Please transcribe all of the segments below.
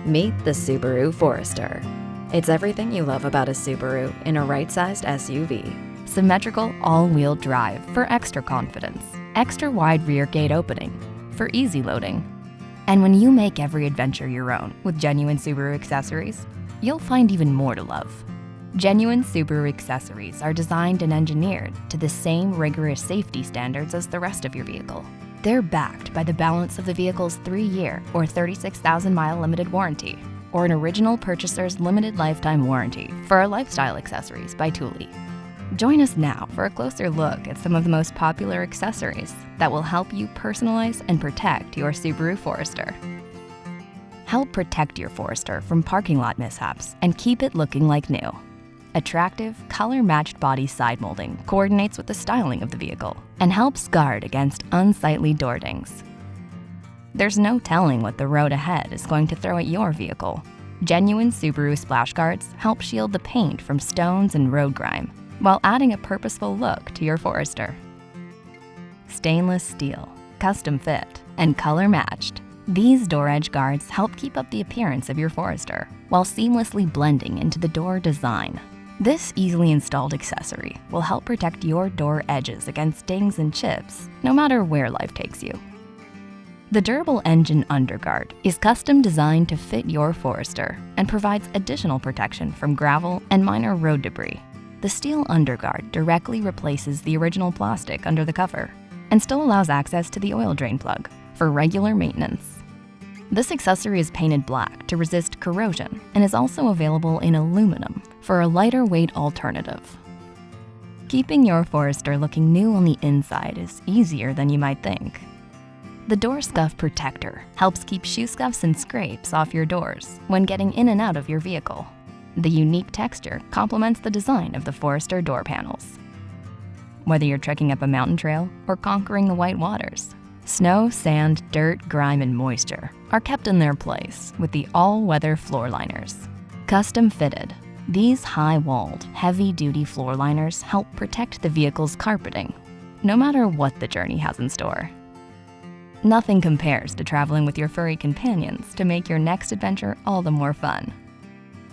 Meet the Subaru Forester. It's everything you love about a Subaru in a right-sized SUV. Symmetrical all-wheel drive for extra confidence. Extra wide rear gate opening for easy loading. And when you make every adventure your own with genuine Subaru accessories, you'll find even more to love. Genuine Subaru accessories are designed and engineered to the same rigorous safety standards as the rest of your vehicle. They're backed by the balance of the vehicle's 3-year or 36,000-mile limited warranty, or an original purchaser's limited lifetime warranty for our lifestyle accessories by Thule. Join us now for a closer look at some of the most popular accessories that will help you personalize and protect your Subaru Forester. Help protect your Forester from parking lot mishaps and keep it looking like new. Attractive, color-matched body side molding coordinates with the styling of the vehicle and helps guard against unsightly door dings. There's no telling what the road ahead is going to throw at your vehicle. Genuine Subaru splash guards help shield the paint from stones and road grime, while adding a purposeful look to your Forester. Stainless steel, custom fit, and color matched, these door edge guards help keep up the appearance of your Forester while seamlessly blending into the door design. This easily installed accessory will help protect your door edges against dings and chips, no matter where life takes you. The durable engine underguard is custom designed to fit your Forester and provides additional protection from gravel and minor road debris. The steel underguard directly replaces the original plastic under the cover and still allows access to the oil drain plug for regular maintenance. This accessory is painted black to resist corrosion and is also available in aluminum for a lighter weight alternative. Keeping your Forester looking new on the inside is easier than you might think. The Door Scuff Protector helps keep shoe scuffs and scrapes off your doors when getting in and out of your vehicle. The unique texture complements the design of the Forester door panels. Whether you're trekking up a mountain trail or conquering the white waters, snow, sand, dirt, grime, and moisture are kept in their place with the all-weather floor liners. Custom fitted, these high-walled, heavy-duty floor liners help protect the vehicle's carpeting, no matter what the journey has in store. Nothing compares to traveling with your furry companions to make your next adventure all the more fun.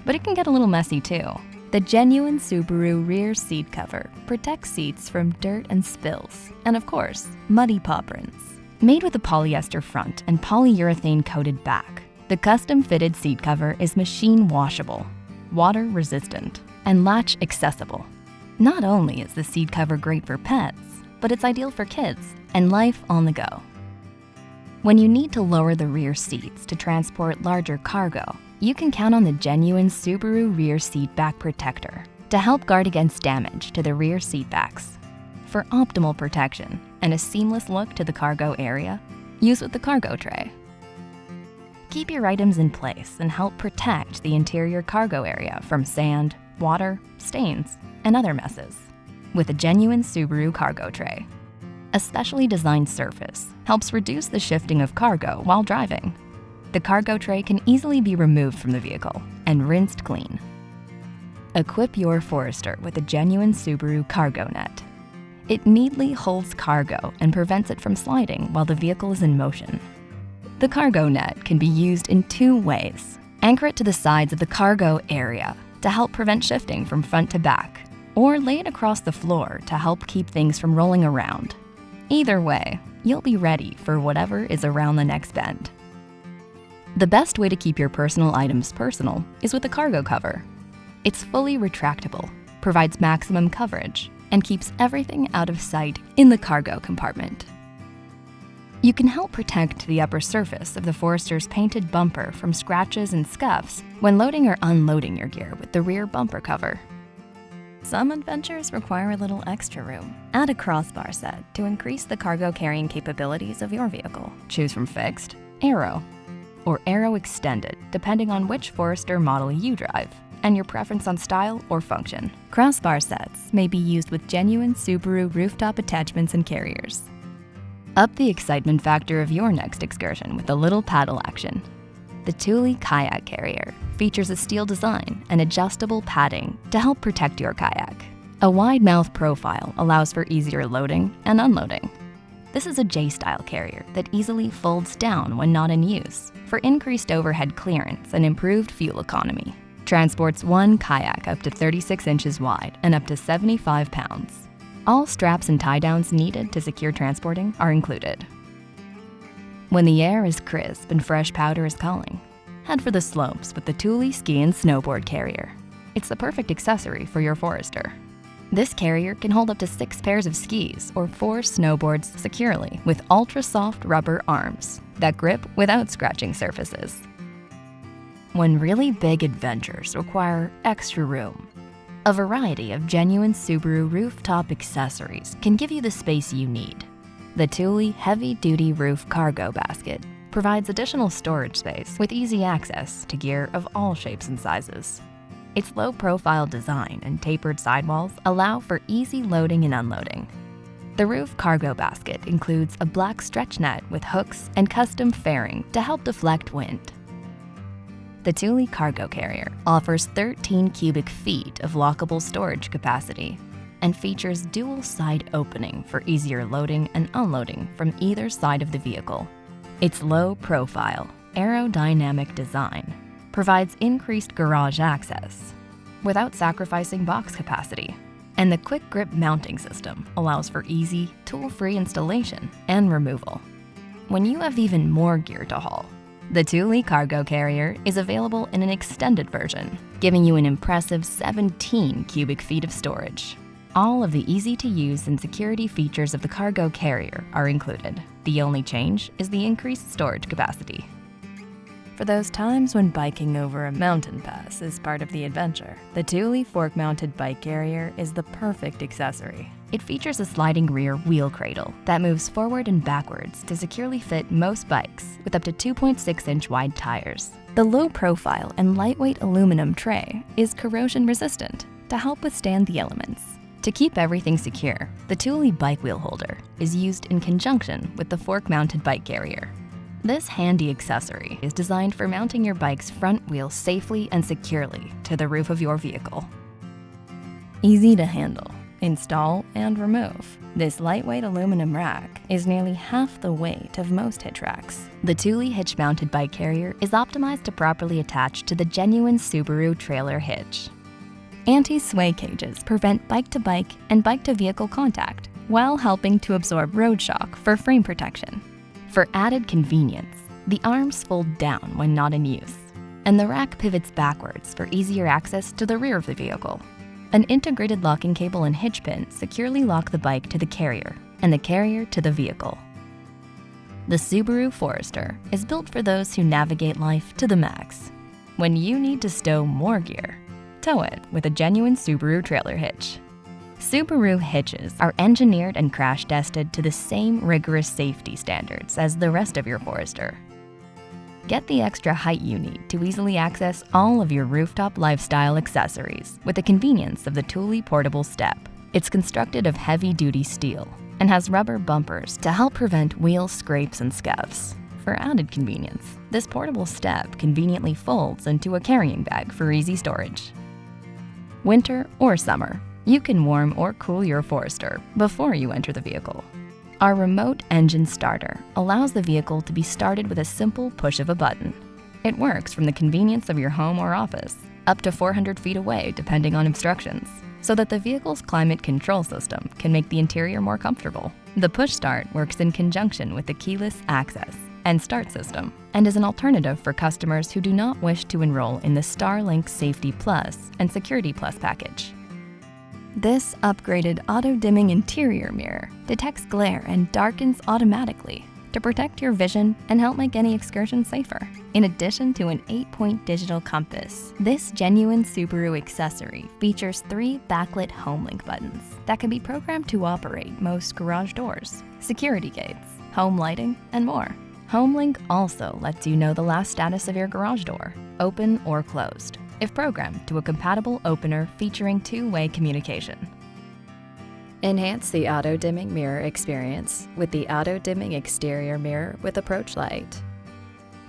But it can get a little messy too. The genuine Subaru rear seat cover protects seats from dirt and spills, and of course, muddy paw prints. Made with a polyester front and polyurethane-coated back, the custom-fitted seat cover is machine washable, water-resistant, and latch-accessible. Not only is the seat cover great for pets, but it's ideal for kids and life on the go. When you need to lower the rear seats to transport larger cargo, you can count on the genuine Subaru Rear Seat Back Protector to help guard against damage to the rear seat backs. For optimal protection and a seamless look to the cargo area, use with the cargo tray. Keep your items in place and help protect the interior cargo area from sand, water, stains, and other messes with a genuine Subaru cargo tray. A specially designed surface helps reduce the shifting of cargo while driving. The cargo tray can easily be removed from the vehicle and rinsed clean. Equip your Forester with a genuine Subaru cargo net. It neatly holds cargo and prevents it from sliding while the vehicle is in motion. The cargo net can be used in 2 ways. Anchor it to the sides of the cargo area to help prevent shifting from front to back, or lay it across the floor to help keep things from rolling around. Either way, you'll be ready for whatever is around the next bend. The best way to keep your personal items personal is with a cargo cover. It's fully retractable, provides maximum coverage, and keeps everything out of sight in the cargo compartment. You can help protect the upper surface of the Forester's painted bumper from scratches and scuffs when loading or unloading your gear with the rear bumper cover. Some adventures require a little extra room. Add a crossbar set to increase the cargo carrying capabilities of your vehicle. Choose from fixed, Aero, or Aero Extended, depending on which Forester model you drive and your preference on style or function. Crossbar sets may be used with genuine Subaru rooftop attachments and carriers. Up the excitement factor of your next excursion with a little paddle action. The Thule Kayak Carrier features a steel design and adjustable padding to help protect your kayak. A wide mouth profile allows for easier loading and unloading. This is a J-style carrier that easily folds down when not in use for increased overhead clearance and improved fuel economy. Transports one kayak up to 36 inches wide and up to 75 pounds. All straps and tie-downs needed to secure transporting are included. When the air is crisp and fresh powder is calling, head for the slopes with the Thule Ski and Snowboard carrier. It's the perfect accessory for your forester. This carrier can hold up to 6 pairs of skis or 4 snowboards securely with ultra-soft rubber arms that grip without scratching surfaces. When really big adventures require extra room, a variety of genuine Subaru rooftop accessories can give you the space you need. The Thule Heavy-Duty Roof Cargo Basket provides additional storage space with easy access to gear of all shapes and sizes. Its low-profile design and tapered sidewalls allow for easy loading and unloading. The roof cargo basket includes a black stretch net with hooks and custom fairing to help deflect wind. The Thule cargo carrier offers 13 cubic feet of lockable storage capacity and features dual side opening for easier loading and unloading from either side of the vehicle. Its low-profile, aerodynamic design provides increased garage access without sacrificing box capacity, and the quick grip mounting system allows for easy, tool-free installation and removal. When you have even more gear to haul, the Thule cargo carrier is available in an extended version, giving you an impressive 17 cubic feet of storage. All of the easy-to-use and security features of the cargo carrier are included. The only change is the increased storage capacity. For those times when biking over a mountain pass is part of the adventure, the Thule fork-mounted bike carrier is the perfect accessory. It features a sliding rear wheel cradle that moves forward and backwards to securely fit most bikes with up to 2.6-inch wide tires. The low-profile and lightweight aluminum tray is corrosion-resistant to help withstand the elements. To keep everything secure, the Thule bike wheel holder is used in conjunction with the fork-mounted bike carrier. This handy accessory is designed for mounting your bike's front wheel safely and securely to the roof of your vehicle. Easy to handle, install, and remove, this lightweight aluminum rack is nearly half the weight of most hitch racks. The Thule Hitch Mounted bike carrier is optimized to properly attach to the genuine Subaru trailer hitch. Anti-sway cages prevent bike-to-bike and bike-to-vehicle contact while helping to absorb road shock for frame protection. For added convenience, the arms fold down when not in use, and the rack pivots backwards for easier access to the rear of the vehicle. An integrated locking cable and hitch pin securely lock the bike to the carrier and the carrier to the vehicle. The Subaru Forester is built for those who navigate life to the max. When you need to stow more gear, tow it with a genuine Subaru trailer hitch. Subaru hitches are engineered and crash tested to the same rigorous safety standards as the rest of your Forester. Get the extra height you need to easily access all of your rooftop lifestyle accessories with the convenience of the Thule portable step. It's constructed of heavy-duty steel and has rubber bumpers to help prevent wheel scrapes and scuffs. For added convenience, this portable step conveniently folds into a carrying bag for easy storage. Winter or summer, you can warm or cool your Forester before you enter the vehicle. Our remote engine starter allows the vehicle to be started with a simple push of a button. It works from the convenience of your home or office, up to 400 feet away depending on instructions, so that the vehicle's climate control system can make the interior more comfortable. The push start works in conjunction with the keyless access and start system, and is an alternative for customers who do not wish to enroll in the Starlink Safety Plus and Security Plus package. This upgraded auto-dimming interior mirror detects glare and darkens automatically to protect your vision and help make any excursion safer. In addition to an 8-point digital compass, this genuine Subaru accessory features 3 backlit HomeLink buttons that can be programmed to operate most garage doors, security gates, home lighting, and more. HomeLink also lets you know the last status of your garage door, open or closed, if programmed to a compatible opener featuring 2-way communication. Enhance the auto-dimming mirror experience with the auto-dimming exterior mirror with approach light.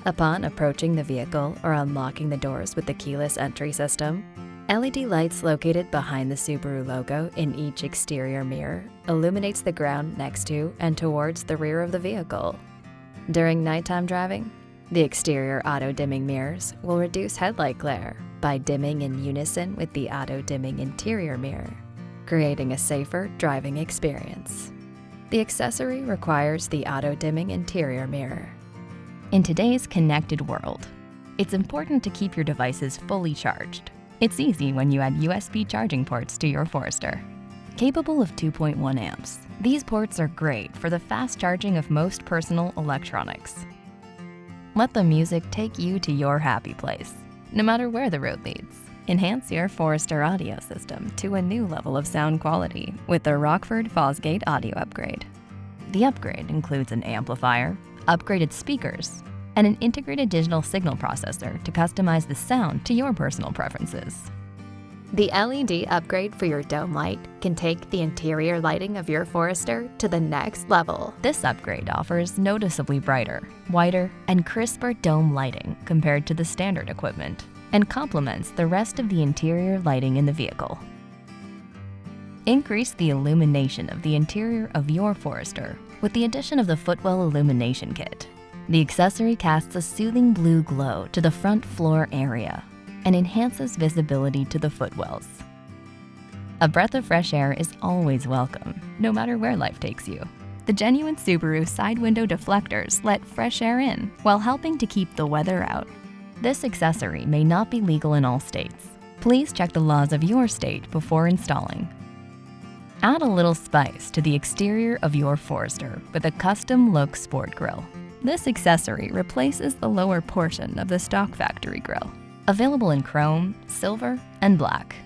Upon approaching the vehicle or unlocking the doors with the keyless entry system, LED lights located behind the Subaru logo in each exterior mirror illuminates the ground next to and towards the rear of the vehicle. During nighttime driving, The exterior auto-dimming mirrors will reduce headlight glare by dimming in unison with the auto-dimming interior mirror, creating a safer driving experience. The accessory requires the auto-dimming interior mirror. In today's connected world, it's important to keep your devices fully charged. It's easy when you add USB charging ports to your Forester. Capable of 2.1 amps, these ports are great for the fast charging of most personal electronics. Let the music take you to your happy place, no matter where the road leads. Enhance your Forester audio system to a new level of sound quality with the Rockford Fosgate audio upgrade. The upgrade includes an amplifier, upgraded speakers, and an integrated digital signal processor to customize the sound to your personal preferences. The LED upgrade for your dome light can take the interior lighting of your Forester to the next level. This upgrade offers noticeably brighter, wider, and crisper dome lighting compared to the standard equipment, and complements the rest of the interior lighting in the vehicle. Increase the illumination of the interior of your Forester with the addition of the Footwell Illumination Kit. The accessory casts a soothing blue glow to the front floor area and enhances visibility to the footwells. A breath of fresh air is always welcome, no matter where life takes you. The genuine Subaru side window deflectors let fresh air in while helping to keep the weather out. This accessory may not be legal in all states. Please check the laws of your state before installing. Add a little spice to the exterior of your Forester with a custom-look sport grille. This accessory replaces the lower portion of the stock factory grille. Available in chrome, silver, and black.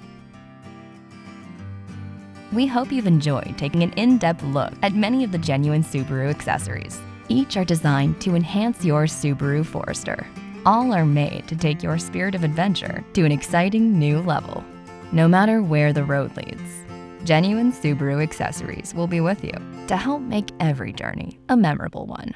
We hope you've enjoyed taking an in-depth look at many of the genuine Subaru accessories. Each are designed to enhance your Subaru Forester. All are made to take your spirit of adventure to an exciting new level. No matter where the road leads, genuine Subaru accessories will be with you to help make every journey a memorable one.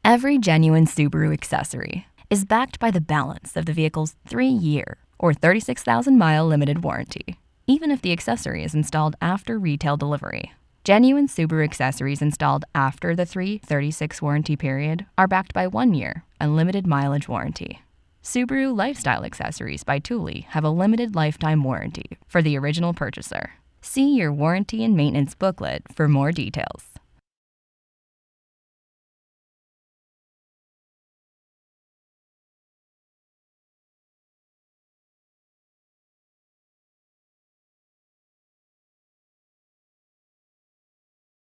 Every genuine Subaru accessory is backed by the balance of the vehicle's 3-year or 36,000-mile limited warranty, even if the accessory is installed after retail delivery. Genuine Subaru accessories installed after the 336 warranty period are backed by 1 year and limited mileage warranty. Subaru Lifestyle Accessories by Thule have a limited lifetime warranty for the original purchaser. See your warranty and maintenance booklet for more details.